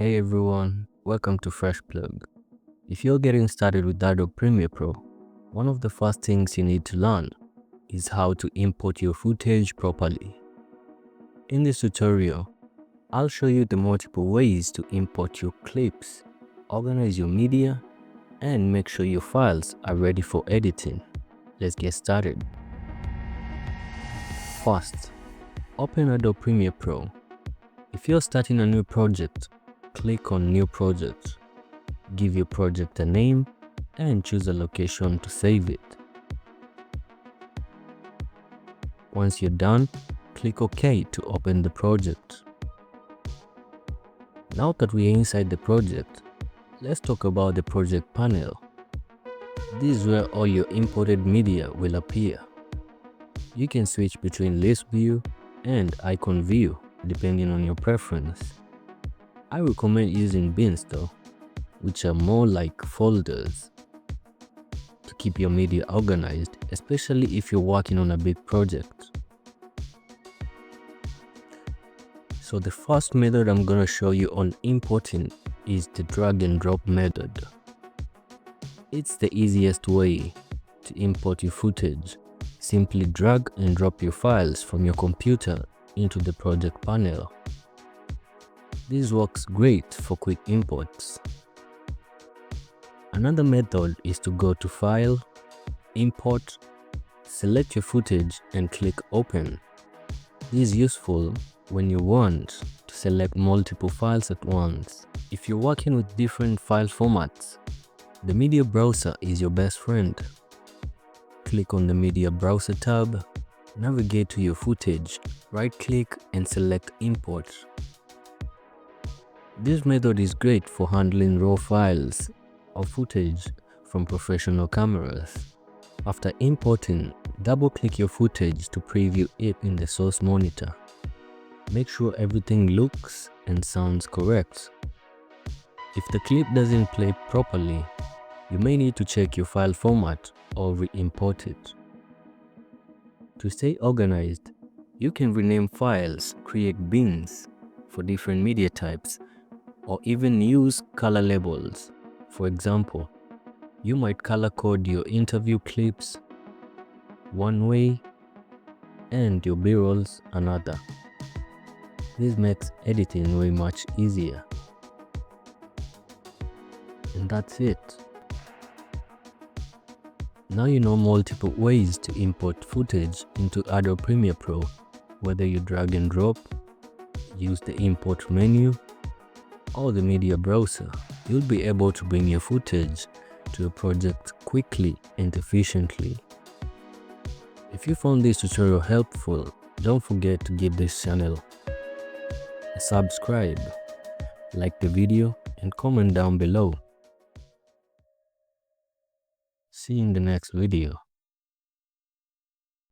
Hey everyone, welcome to Fresh Plug. If you're getting started with Adobe Premiere Pro, one of the first things you need to learn is how to import your footage properly. In this tutorial, I'll show you the multiple ways to import your clips, organize your media, and make sure your files are ready for editing. Let's get started. First, open Adobe Premiere Pro. If you're starting a new project, click on New Project. Give your project a name and choose a location to save it. Once you're done, click OK to open the project. Now that we're inside the project, let's talk about the project panel. This is where all your imported media will appear. You can switch between list view and icon view depending on your preference. I recommend using bins though, which are more like folders to keep your media organized, especially if you're working on a big project. So the first method I'm going to show you on importing is the drag and drop method. It's the easiest way to import your footage. Simply drag and drop your files from your computer into the project panel. This works great for quick imports. Another method is to go to File, Import, select your footage and click Open. This is useful when you want to select multiple files at once. If you're working with different file formats, the Media Browser is your best friend. Click on the Media Browser tab, navigate to your footage, right-click and select Import. This method is great for handling raw files or footage from professional cameras. After importing, double-click your footage to preview it in the source monitor. Make sure everything looks and sounds correct. If the clip doesn't play properly, you may need to check your file format or re-import it. To stay organized, you can rename files, create bins for different media types, or even use color labels. For example, you might color code your interview clips one way and your B-rolls another. This makes editing way much easier. And that's it. Now you know multiple ways to import footage into Adobe Premiere Pro, whether you drag and drop, use the import menu, or the media browser. You'll be able to bring your footage to a project quickly and efficiently. If you found this tutorial helpful, don't forget to give this channel a subscribe, like the video, and comment down below. See you in the next video.